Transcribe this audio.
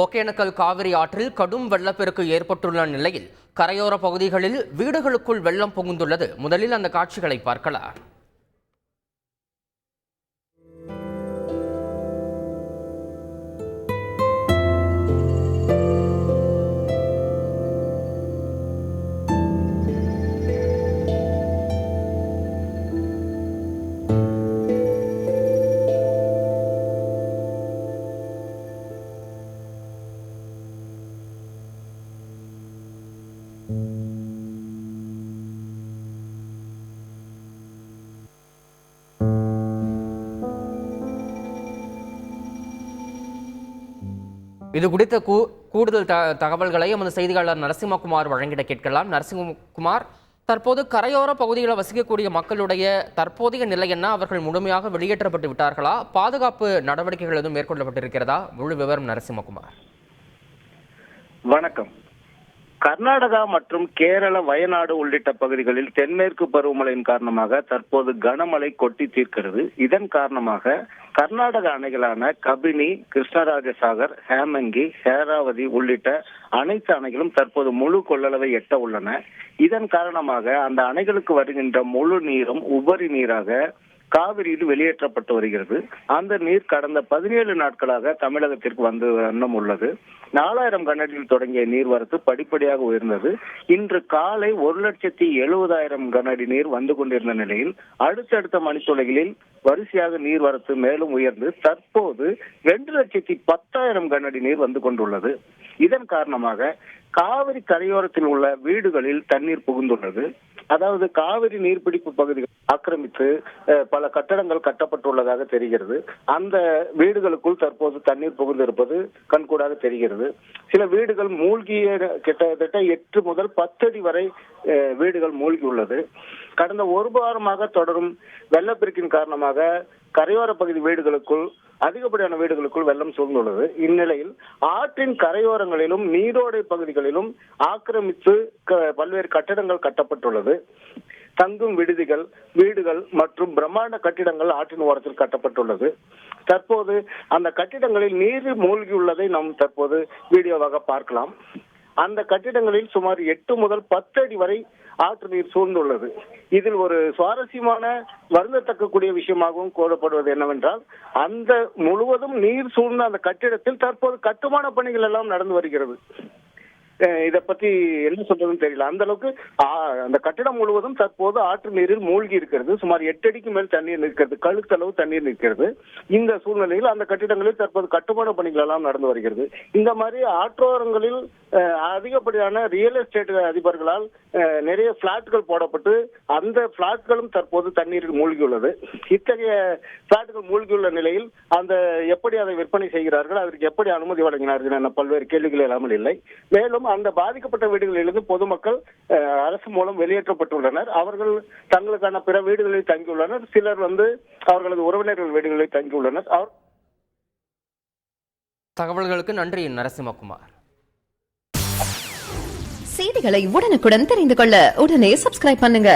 ஒகேனக்கல் காவிரி ஆற்றில் கடும் வெள்ளப்பெருக்கு ஏற்பட்டுள்ள நிலையில் கரையோர பகுதிகளில் வீடுகளுக்குள் வெள்ளம் புகுந்துள்ளது. முதலில் அந்த காட்சிகளை பார்க்கலாம். இது குறித்த கூடுதல் தகவல்களை எமது செய்தியாளர் நரசிம்மகுமார் வழங்கிட கேட்கலாம். நரசிம்மகுமார், தற்போது கரையோர பகுதிகளில் வசிக்கக்கூடிய மக்களுடைய தற்போதைய நிலை என்ன? அவர்கள் முழுமையாக வெளியேற்றப்பட்டு விட்டார்களா? பாதுகாப்பு நடவடிக்கைகள் எதுவும் மேற்கொள்ளப்பட்டிருக்கிறதா? முழு விவரம் நரசிம்மகுமார். வணக்கம். கர்நாடகா மற்றும் கேரள, வயநாடு உள்ளிட்ட பகுதிகளில் தென்மேற்கு பருவமழையின் காரணமாக தற்போது கனமழை கொட்டி தீர்க்கிறது. இதன் காரணமாக கர்நாடக அணைகளான கபினி, கிருஷ்ணராஜசாகர், ஹேமங்கி, ஹேராவதி உள்ளிட்ட அனைத்து அணைகளும் தற்போது முழு கொள்ளளவை எட்ட உள்ளன. இதன் காரணமாக அந்த அணைகளுக்கு வருகின்ற முழு நீரும் உபரி நீராக காவிரியில் வெளியேற்றப்பட்டு வருகிறது. அந்த நீர் கடந்த 17 நாட்களாக தமிழகத்திற்கு வந்து வண்ணம் உள்ளது. 4000 கனஅடியில் தொடங்கிய நீர்வரத்து படிப்படியாக உயர்ந்தது. இன்று காலை 1,70,000 கனஅடி நீர் வந்து கொண்டிருந்த நிலையில் அடுத்தடுத்த மணித்துளைகளில் வரிசையாக நீர்வரத்து மேலும் உயர்ந்து தற்போது 2,10,000 கனஅடி நீர் வந்து கொண்டுள்ளது. இதன் காரணமாக காவிரி கரையோரத்தில் உள்ள வீடுகளில் தண்ணீர் புகுந்துள்ளது. அதாவது காவிரி நீர்பிடிப்பு பகுதிகள் ஆக்கிரமித்து பல கட்டடங்கள் கட்டப்பட்டுள்ளதாக தெரிகிறது. அந்த வீடுகளுக்குள் தற்போது தண்ணீர் புகுந்திருப்பது கண்கூடாக தெரிகிறது. சில வீடுகள் மூழ்கிய கிட்டத்தட்ட 8 முதல் 10 அடி வரை வீடுகள் மூழ்கி உள்ளது. கடந்த ஒரு வாரமாக தொடரும் வெள்ளப்பெருக்கின் காரணமாக கரையோர பகுதி வீடுகளுக்குள் அதிகப்படியான வீடுகளுக்குள் வெள்ளம் சூழ்ந்துள்ளது. இந்நிலையில் ஆற்றின் கரையோரங்களிலும் நீரோடை பகுதிகளிலும் ஆக்கிரமித்து பல்வேறு கட்டடங்கள் கட்டப்பட்டுள்ளது. தங்கும் விடுதிகள், வீடுகள் மற்றும் பிரம்மாண்ட கட்டிடங்கள் ஆற்றின் ஓரத்தில் கட்டப்பட்டுள்ளது. தற்போது அந்த கட்டிடங்களில் நீர் மூழ்கியுள்ளதை நாம் தற்போது வீடியோவாக பார்க்கலாம். அந்த கட்டிடங்களில் சுமார் 8 முதல் 10 அடி வரை ஆற்று நீர் சூழ்ந்துள்ளது. இதில் ஒரு சுவாரஸ்யமான வருந்தத்தக்கக்கூடிய விஷயமாகவும் கூறப்படுவது என்னவென்றால், அந்த முழுவதும் நீர் சூழ்ந்த அந்த கட்டிடத்தில் தற்போது கட்டுமான பணிகள் எல்லாம் நடந்து வருகிறது. இதை பத்தி என்ன சொல்றதுன்னு தெரியல. அந்த அளவுக்கு அந்த கட்டிடம் முழுவதும் தற்போது ஆற்று நீரில் மூழ்கி இருக்கிறது. சுமார் 8 அடிக்கு மேல் தண்ணீர் நிற்கிறது, கழுத்தளவு தண்ணீர் நிற்கிறது. இந்த சூழ்நிலையில் அந்த கட்டிடங்களில் தற்போது கட்டுமான பணிகள் எல்லாம் நடந்து வருகிறது. இந்த மாதிரி ஆற்றோரங்களில் அதிகப்படியான ரியல் எஸ்டேட் அதிபர்களால் நிறைய பிளாட்கள் போடப்பட்டு அந்த பிளாட்களும் தற்போது தண்ணீரில் மூழ்கியுள்ளது. இத்தகைய பிளாட்கள் மூழ்கியுள்ள நிலையில் அந்த எப்படி அதை விற்பனை செய்கிறார்கள், அதற்கு எப்படி அனுமதி வழங்கினார்கள் என பல்வேறு கேள்விகள் இல்லாமல் இல்லை. மேலும் அந்த பாதிக்கப்பட்ட வீடுகளிலிருந்து பொதுமக்கள் அரசு மூலம் வெளியேற்றப்பட்டுள்ளனர். அவர்கள் தங்களுக்கான பிற வீடுகளில் தங்கியுள்ளனர். சிலர் அவர்களது உறவினர்கள் வீடுகளில் தங்கியுள்ளனர். தகவல்களுக்கு நன்றி நரசிம்மகுமார். செய்திகளை உடனுக்குடன் தெரிந்து கொள்ள உடனே சப்ஸ்கிரைப் பண்ணுங்க.